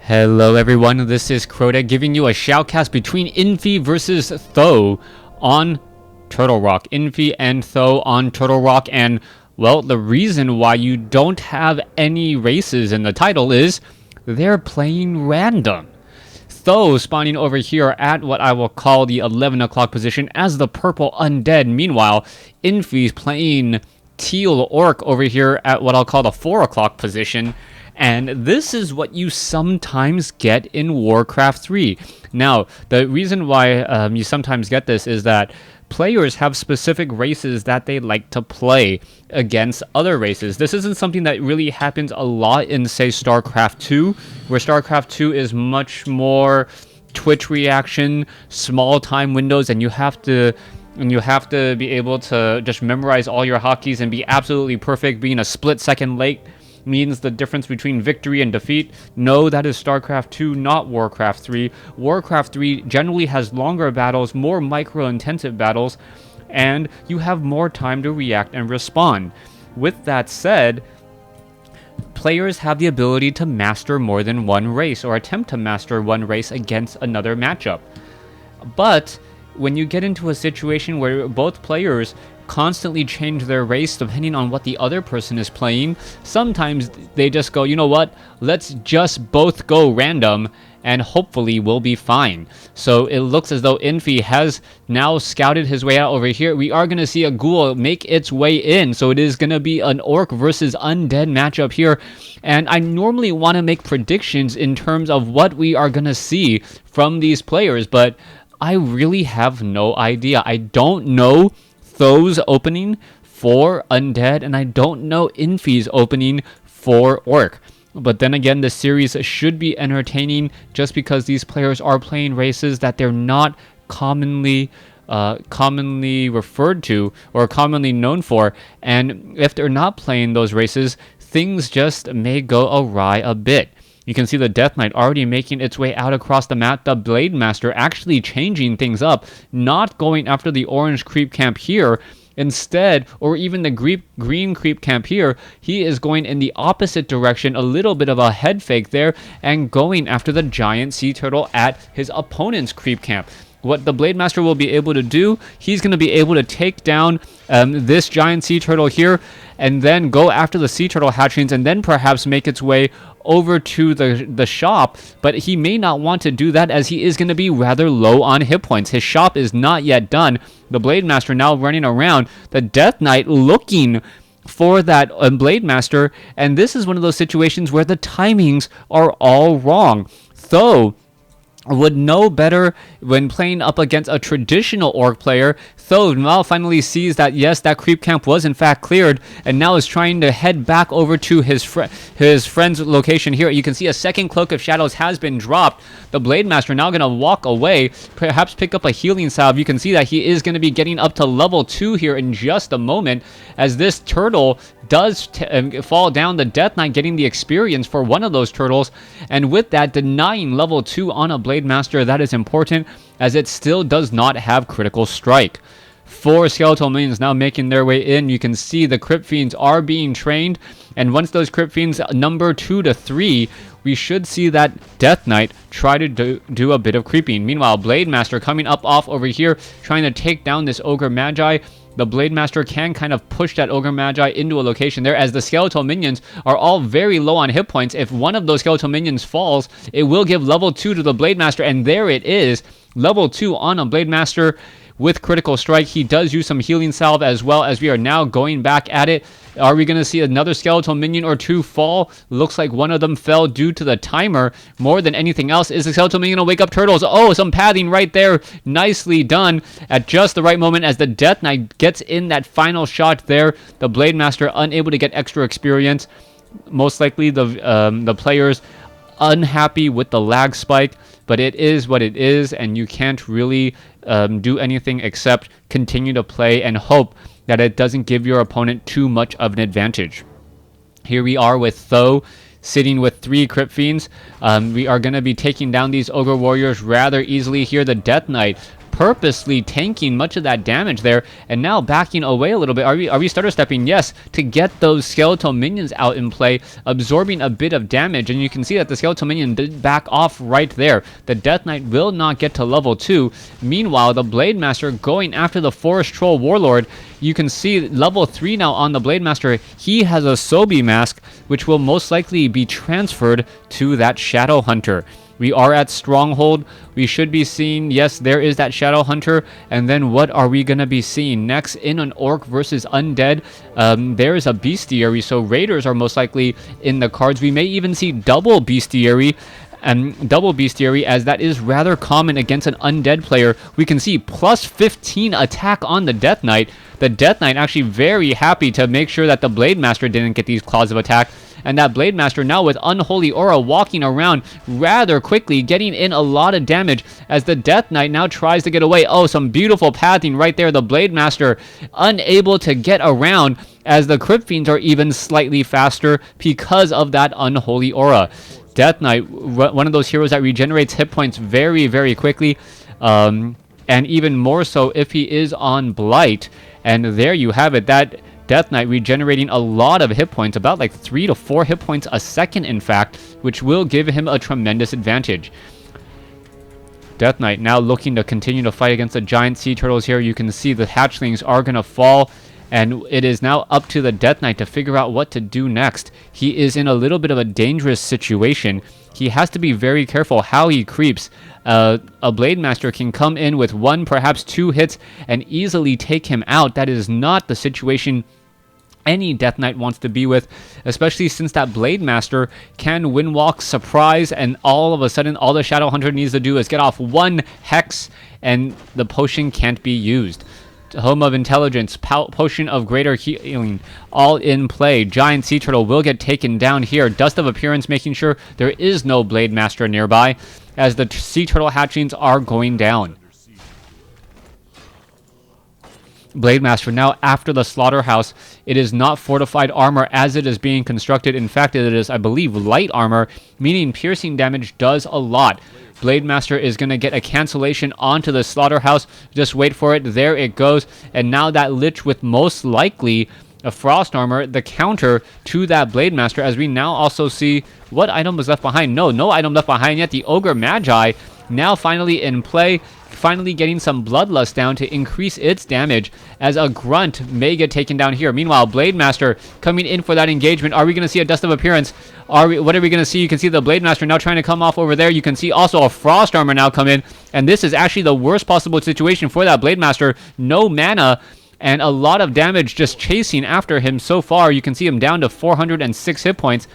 Hello everyone, this is Crota giving you a shoutcast between Infi versus Th000 on Turtle Rock. Infi and Th000 on Turtle Rock, and well, the reason why you don't have any races in the title is they're playing random. Th000 spawning over here at what I will call the 11 o'clock position as the purple undead. Meanwhile, Infi's playing teal orc over here at what I'll call the 4 o'clock position. And this is what you sometimes get in WarCraft 3. Now, the reason why you sometimes get this is that players have specific races that they like to play against other races. This isn't something that really happens a lot in, say, StarCraft 2, where StarCraft 2 is much more Twitch reaction, small time windows, and you have to be able to just memorize all your hotkeys and be absolutely perfect. Being a split second late means the difference between victory and defeat. No, that is StarCraft 2, not WarCraft 3. WarCraft 3 generally has longer battles, more micro-intensive battles, and you have more time to react and respond. With that said, players have the ability to master more than one race, or attempt to master one race against another matchup. But when you get into a situation where both players constantly change their race depending on what the other person is playing, sometimes they just go, you know what, let's just both go random and hopefully we'll be fine. So it looks as though Infi has now scouted his way out over here. We are going to see a ghoul make its way in, so it is going to be an orc versus undead matchup here. And I normally want to make predictions in terms of what we are going to see from these players, but I really have no idea. I don't know Th000's opening for undead, and I don't know Infi's opening for orc. But then again, the series should be entertaining just because these players are playing races that they're not commonly referred to or commonly known for, and if they're not playing those races, things just may go awry a bit. You can see the Death Knight already making its way out across the map. The Blade Master actually changing things up, not going after the orange creep camp here. Instead, or even the green creep camp here, he is going in the opposite direction, a little bit of a head fake there, and going after the giant sea turtle at his opponent's creep camp. What the Blade Master will be able to do, he's going to be able to take down this giant sea turtle here, and then go after the sea turtle hatchlings, and then perhaps make its way over to the shop. But he may not want to do that as he is going to be rather low on hit points. His shop is not yet done. The Blade Master now running around. The Death Knight looking for that Blade Master, and this is one of those situations where the timings are all wrong. Th000 would know better when playing up against a traditional orc player. Th000 now finally sees that yes, that creep camp was in fact cleared, and now is trying to head back over to his friend's location here. You can see a second Cloak of Shadows has been dropped. The Blade Master now going to walk away, perhaps pick up a healing salve. You can see that he is going to be getting up to level 2 here in just a moment, as this turtle does fall down. The Death Knight getting the experience for one of those turtles, and with that denying level 2 on a Blade Master. That is important as it still does not have critical strike. 4 skeletal minions now making their way in. You can see the Crypt Fiends are being trained, and once those Crypt Fiends number 2 to 3, we should see that Death Knight try to do a bit of creeping. Meanwhile, Blade Master coming up off over here, trying to take down this Ogre Magi. The Blade Master can kind of push that Ogre Magi into a location there, as the skeletal minions are all very low on hit points. If one of those skeletal minions falls, it will give level 2 to the Blade Master, and there it is, level 2 on a Blade Master with critical strike. He does use some healing salve as well, as we are now going back at it. Are we going to see another skeletal minion or two fall? Looks like one of them fell due to the timer more than anything else. Is the skeletal minion going to wake up turtles? Oh, some pathing right there. Nicely done at just the right moment as the Death Knight gets in that final shot there. The Blade Master unable to get extra experience. Most likely the players unhappy with the lag spike, but it is what it is, and you can't really do anything except continue to play and hope that it doesn't give your opponent too much of an advantage. Here we are with Th000 sitting with 3 Crypt Fiends. We are going to be taking down these Ogre Warriors rather easily here. The Death Knight purposely tanking much of that damage there, and now backing away a little bit. Are we stutter stepping? Yes, to get those skeletal minions out in play, absorbing a bit of damage, and you can see that the skeletal minion did back off right there. The Death Knight will not get to level 2. Meanwhile, the Blade Master going after the Forest Troll Warlord. You can see level 3 now on the Blade Master. He has a Sobi mask, which will most likely be transferred to that Shadow Hunter. We are at Stronghold. We should be seeing, yes, there is that Shadow Hunter. And then what are we going to be seeing next in an Orc versus Undead? There is a Bestiary, so Raiders are most likely in the cards. We may even see double Bestiary. And double Bestiary, as that is rather common against an undead player. We can see plus 15 attack on the Death Knight. The Death Knight actually very happy to make sure that the Blade Master didn't get these claws of attack. And that Blade Master now with Unholy Aura walking around rather quickly, getting in a lot of damage as the Death Knight now tries to get away. Oh, some beautiful pathing right there. The Blade Master unable to get around as the Crypt Fiends are even slightly faster because of that Unholy Aura. Death Knight, one of those heroes that regenerates hit points very, very quickly, and even more so if he is on Blight. And there you have it, that Death Knight regenerating a lot of hit points, about like 3 to 4 hit points a second, in fact, which will give him a tremendous advantage. Death Knight now looking to continue to fight against the giant sea turtles here. You can see the hatchlings are going to fall. And it is now up to the Death Knight to figure out what to do next. He is in a little bit of a dangerous situation. He has to be very careful how he creeps. A Blade Master can come in with 1, perhaps 2 hits and easily take him out. That is not the situation any Death Knight wants to be with, especially since that Blade Master can Windwalk, surprise, and all of a sudden all the Shadow Hunter needs to do is get off 1 Hex and the potion can't be used. Home of Intelligence, Potion of Greater Healing, all in play. Giant Sea Turtle will get taken down here. Dust of Appearance making sure there is no Blade Master nearby as the Sea Turtle hatchlings are going down. Blade Master now after the Slaughterhouse. It is not fortified armor as it is being constructed. In fact, it is, I believe, light armor, meaning piercing damage does a lot. Blade Master is going to get a cancellation onto the Slaughterhouse. Just wait for it. There it goes. And now that Lich with most likely a Frost Armor, the counter to that Blade Master, as we now also see what item was left behind. No item left behind yet. The Ogre Magi now finally in play, finally getting some Bloodlust down to increase its damage as a Grunt may get taken down here. Meanwhile, Blade Master coming in for that engagement. Are we going to see a Dust of Appearance? What are we going to see? You can see the Blade Master now trying to come off over there. You can see also a Frost Armor now come in, and this is actually the worst possible situation for that Blade Master. No mana and a lot of damage just chasing after him so far. You can see him down to 406 hit points.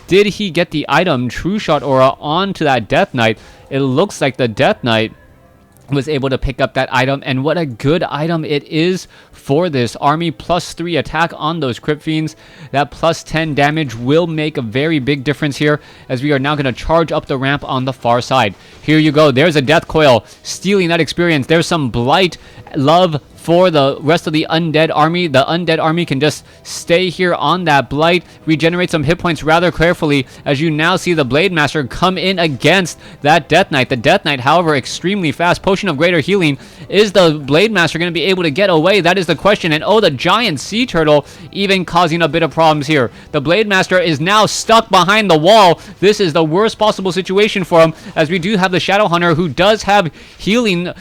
Did he get the item True Shot Aura onto that Death Knight? It looks like the Death Knight was able to pick up that item, and what a good item it is for this army. +3 attack on those Crypt Fiends. That +10 damage will make a very big difference here, as we are now going to charge up the ramp on the far side. Here you go. There's a Death Coil stealing that experience. There's some Blight love for the rest of the Undead Army. The Undead Army can just stay here on that Blight, regenerate some hit points rather carefully, as you now see the Blade Master come in against that Death Knight. The Death Knight, however, extremely fast. Potion of Greater Healing. Is the Blade Master going to be able to get away? That is the question. And oh, the Giant Sea Turtle even causing a bit of problems here. The Blade Master is now stuck behind the wall. This is the worst possible situation for him, as we do have the Shadow Hunter who does have healing,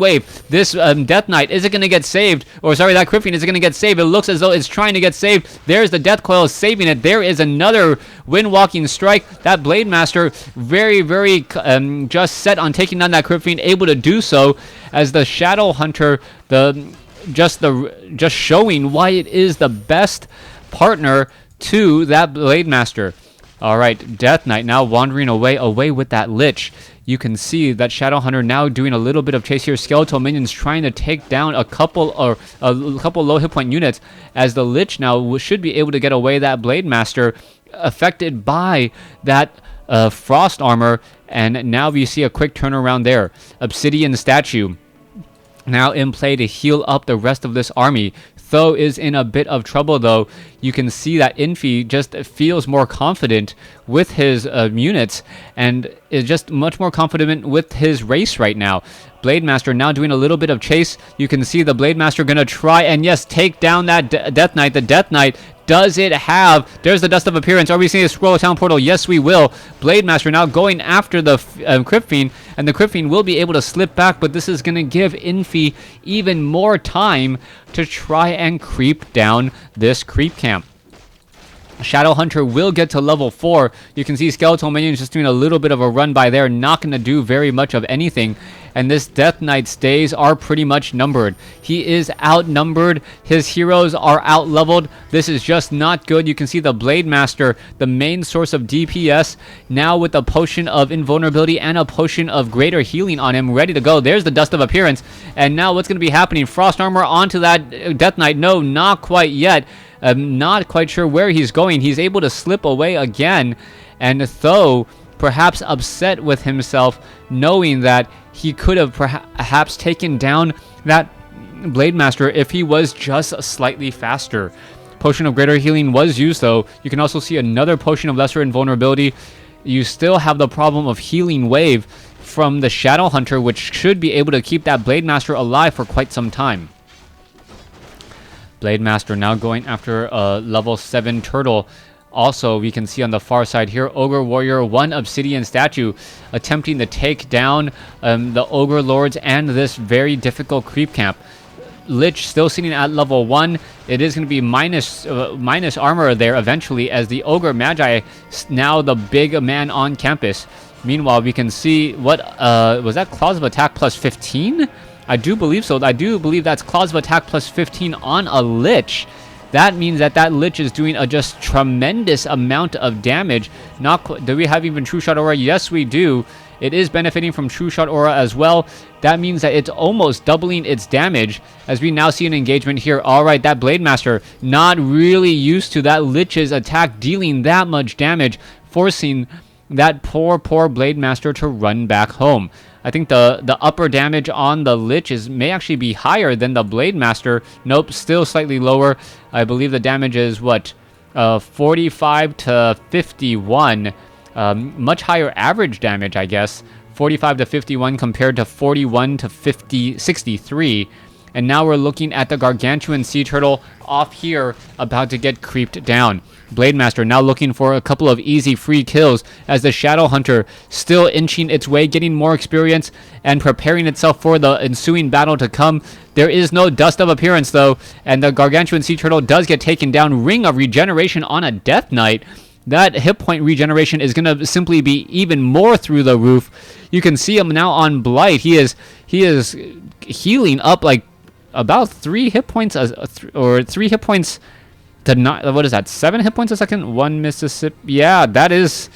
wave. This Death Knight, is it going to get saved? Or sorry, that Crypt Fiend, is it going to get saved? It looks as though it's trying to get saved. There's the Death Coil saving it. There is another Windwalking Strike. That Blade Master very, very just set on taking down that Crypt Fiend, able to do so, as the Shadow Hunter, just showing why it is the best partner to that Blade Master. All right, Death Knight now wandering away with that Lich. You can see that Shadow Hunter now doing a little bit of chase here. Skeletal minions trying to take down a couple low hit point units, as the Lich now should be able to get away. That Blade Master affected by that Frost Armor, and now we see a quick turnaround there. Obsidian Statue now in play to heal up the rest of this army. Th000 is in a bit of trouble, though. You can see that Infi just feels more confident with his units and is just much more confident with his race right now. Blade Master now doing a little bit of chase. You can see the Blade Master going to try and, yes, take down that Death Knight. The Death Knight, does it have? There's the Dust of Appearance. Are we seeing a Scroll of Town Portal? Yes, we will. Blade Master now going after the Crypt Fiend, and the Crypt Fiend will be able to slip back, but this is going to give Infi even more time to try and creep down this creep camp. Shadow Hunter will get to level 4. You can see Skeletal Minions just doing a little bit of a run by there, not going to do very much of anything. And this Death Knight's days are pretty much numbered. He is outnumbered. His heroes are out-leveled. This is just not good. You can see the Blade Master, the main source of DPS, now with a potion of invulnerability and a potion of greater healing on him, ready to go. There's the Dust of Appearance. And now what's going to be happening? Frost Armor onto that Death Knight. No, not quite yet. I'm not quite sure where he's going. He's able to slip away again. And Th000, perhaps upset with himself, knowing that he could have perhaps taken down that Blade Master if he was just slightly faster. Potion of Greater Healing was used, though. You can also see another Potion of Lesser Invulnerability. You still have the problem of Healing Wave from the Shadow Hunter, which should be able to keep that Blade Master alive for quite some time. Blade Master now going after a level 7 turtle. Also, we can see on the far side here, Ogre Warrior, 1 Obsidian Statue, attempting to take down the Ogre Lords and this very difficult creep camp. Lich still sitting at level 1. It is going to be minus armor there eventually, as the Ogre Magi, now the big man on campus. Meanwhile, we can see, what was that, Claws of Attack plus 15? I do believe so. I do believe that's Claws of Attack plus 15 on a Lich. That means that that Lich is doing a just tremendous amount of damage. Do we have even True Shot Aura? Yes, we do. It is benefiting from True Shot Aura as well. That means that it's almost doubling its damage, as we now see an engagement here. Alright, that Blade Master not really used to that Lich's attack dealing that much damage, forcing that poor Blade Master to run back home. I think the upper damage on the Lich may actually be higher than the Blade Master. Nope, still slightly lower. I believe the damage is, what, 45 to 51. Much higher average damage, I guess. 45 to 51 compared to 41 to 63. And now we're looking at the Gargantuan Sea Turtle off here, about to get creeped down. Blade Master now looking for a couple of easy free kills, as the Shadow Hunter still inching its way, getting more experience and preparing itself for the ensuing battle to come. There is no Dust of Appearance, though, and the Gargantuan Sea Turtle does get taken down. Ring of Regeneration on a Death Knight. That hit point regeneration is going to simply be even more through the roof. You can see him now on Blight. He is healing up like about 3 hit points, or 3 hit points to not, what is that, 7 hit points a second? 1 Mississippi. Yeah, that is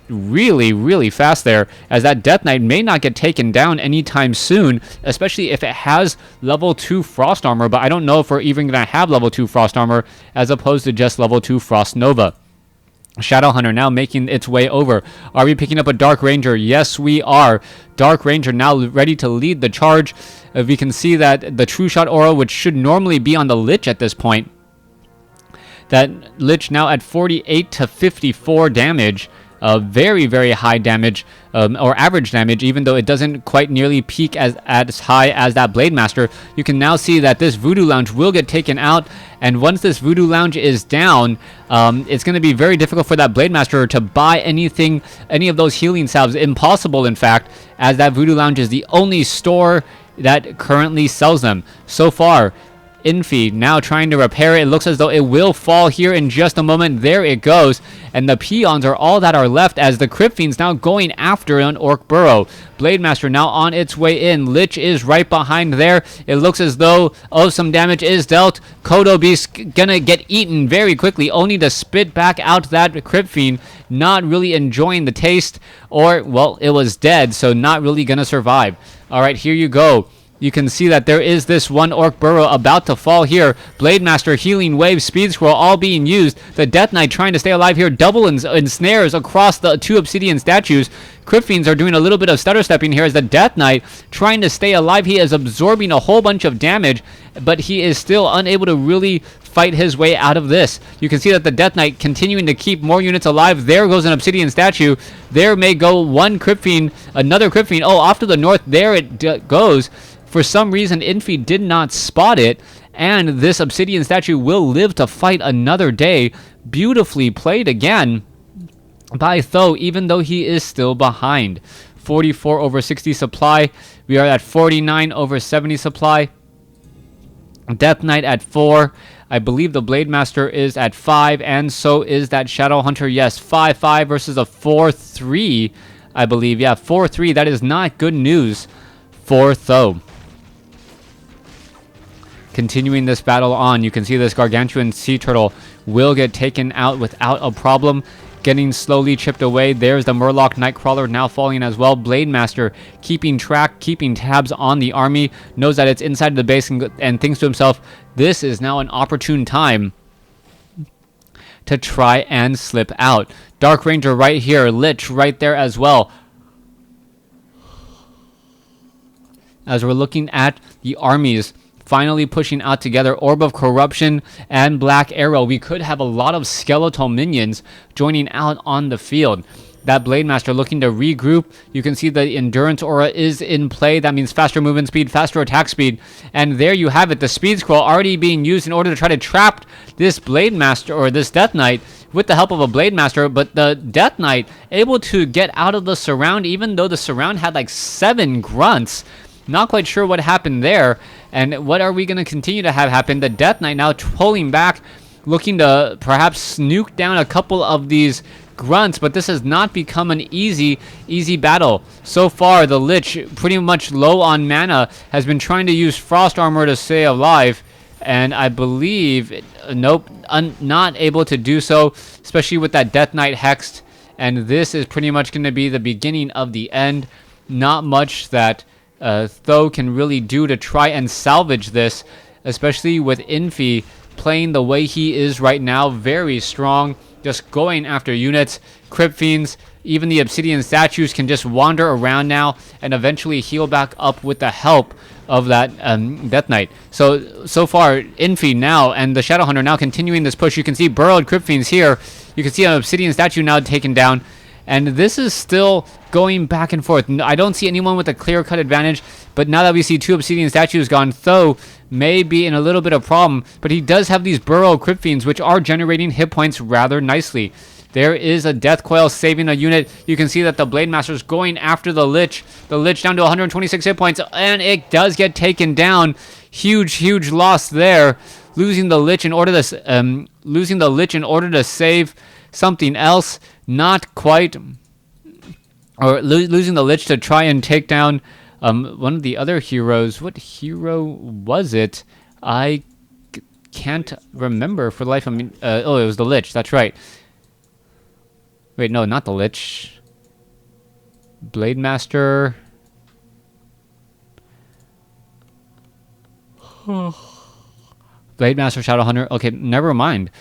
really, really fast there, as that Death Knight may not get taken down anytime soon, especially if it has level 2 Frost Armor, but I don't know if we're even going to have level 2 Frost Armor as opposed to just level 2 Frost Nova. Shadow Hunter now making its way over. Are we picking up a Dark Ranger? Yes, we are. Dark Ranger now ready to lead the charge. We can see that the True Shot Aura, which should normally be on the Lich at this point, that Lich now at 48 to 54 damage. Very, very high damage, or average damage, even though it doesn't quite nearly peak as high as that Blade Master. You can now see that this Voodoo Lounge will get taken out, and once this Voodoo Lounge is down, it's going to be very difficult for that Blade Master to buy any of those healing salves. Impossible, in fact, as that Voodoo Lounge is the only store that currently sells them. So far, Infi now trying to repair it. It looks as though it will fall here in just a moment. There it goes. And the peons are all that are left, as the Crypt Fiend's now going after an Orc Burrow. Blade Master now on its way in. Lich is right behind there. It looks as though, some damage is dealt. Kodo Beast gonna get eaten very quickly, only to spit back out that Crypt Fiend, not really enjoying the taste, or, well, it was dead, so not really gonna survive. Alright, here you go. You can see that there is this one Orc Burrow about to fall here. Blade Master, Healing Wave, Speed Scroll all being used. The Death Knight trying to stay alive here. Double ensnares across the 2 Obsidian statues. Crypt Fiends are doing a little bit of stutter stepping here as the Death Knight trying to stay alive. He is absorbing a whole bunch of damage, but he is still unable to really fight his way out of this. You can see that the Death Knight continuing to keep more units alive. There goes an Obsidian statue. There may go one Crypt Fiend, another Crypt Fiend. Oh, off to the north, there it goes. For some reason, Infi did not spot it, and this Obsidian statue will live to fight another day. Beautifully played again by Th000, even though he is still behind. 44 over 60 supply. We are at 49 over 70 supply. Death Knight at 4. I believe the Blade Master is at 5, and so is that Shadow Hunter. Yes, 5-5 versus a 4-3, I believe. Yeah, 4-3. That is not good news for Th000. Continuing this battle on, you can see this Gargantuan Sea Turtle will get taken out without a problem. Getting slowly chipped away. There's the Murloc Nightcrawler now falling as well. Blade Master keeping track, keeping tabs on the army. Knows that it's inside the base and thinks to himself, this is now an opportune time to try and slip out. Dark Ranger right here. Lich right there as well. As we're looking at the armies finally pushing out together, Orb of Corruption and Black Arrow, we could have a lot of skeletal minions joining out on the field. That Blade Master looking to regroup. You can see the Endurance Aura is in play. That means faster movement speed, faster attack speed. And there you have it, the Speed Scroll already being used in order to try to trap this Blade Master, or this Death Knight, with the help of a Blade Master. But the Death Knight able to get out of the surround, even though the surround had like 7 grunts. Not quite sure what happened there. And what are we going to continue to have happen? The Death Knight now pulling back, looking to perhaps snook down a couple of these grunts, but this has not become an easy battle. So far, the Lich, pretty much low on mana, has been trying to use Frost Armor to stay alive, and I believe, nope, not able to do so, especially with that Death Knight hexed, and this is pretty much going to be the beginning of the end. Not much that Th000 can really do to try and salvage this, especially with Infi playing the way he is right now. Very strong, just going after units. Crypt Fiends, even the Obsidian statues can just wander around now and eventually heal back up with the help of that Death Knight. So far, Infi now and the Shadow Hunter now continuing this push. You can see burrowed Crypt Fiends here. You can see an Obsidian statue now taken down. And this is still going back and forth. I don't see anyone with a clear-cut advantage, but now that we see 2 Obsidian statues gone, Th000 may be in a little bit of problem, but he does have these Burrow Crypt Fiends, which are generating hit points rather nicely. There is a Death Coil saving a unit. You can see that the Blade Master is going after the Lich. The Lich down to 126 hit points, and it does get taken down. Huge loss there. Losing the Lich in order to save something else. Not quite, or losing the Lich to try and take down one of the other heroes. What hero was it? I can't remember for the life of me. Oh, it was the Lich. That's right. Wait, no, not the Lich. Blade Master. Blade Master, Shadow Hunter. Okay, never mind.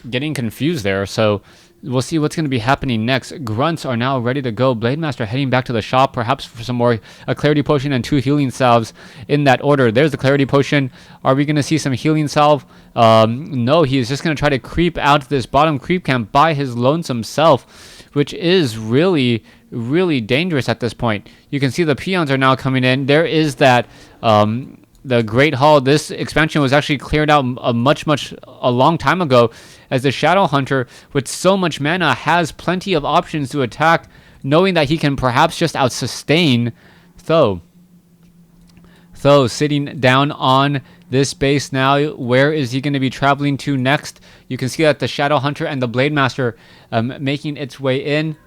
Getting confused there, so we'll see what's going to be happening next. Grunts are now ready to go. Blade Master heading back to the shop, perhaps for some more, a Clarity Potion and 2 Healing Salves in that order. There's the Clarity Potion. Are we going to see some Healing Salve? No, he is just going to try to creep out this bottom creep camp by his lonesome self, which is really dangerous at this point. You can see the peons are now coming in. There is that the Great Hall. This expansion was actually cleared out a long time ago, as the Shadow Hunter, with so much mana, has plenty of options to attack, knowing that he can perhaps just out-sustain Th000. Th000 sitting down on this base now. Where is he going to be traveling to next? You can see that the Shadow Hunter and the Blade Master making its way in.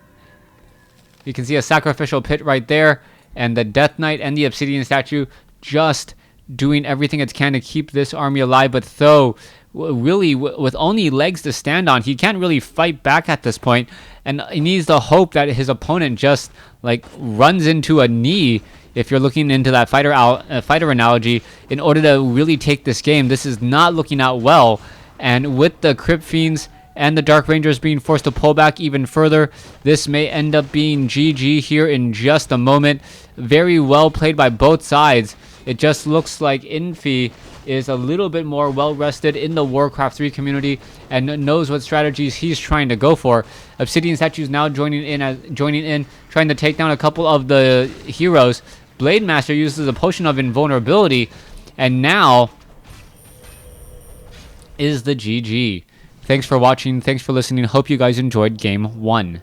You can see a sacrificial pit right there, and the Death Knight and the Obsidian statue just doing everything it can to keep this army alive. But Th000, really, with only legs to stand on, he can't really fight back at this point, and he needs to hope that his opponent just like runs into a knee if you're looking into that fighter analogy, in order to really take this game, this is not looking out well. And with the Crypt Fiends and the Dark Rangers being forced to pull back even further, this may end up being GG here in just a moment. Very well played by both sides. It just looks like Infi is a little bit more well-rested in the Warcraft 3 community and knows what strategies he's trying to go for. Obsidian Statues now joining in, trying to take down a couple of the heroes. Blade Master uses a potion of invulnerability, and now is the GG. Thanks for watching. Thanks for listening. Hope you guys enjoyed Game 1.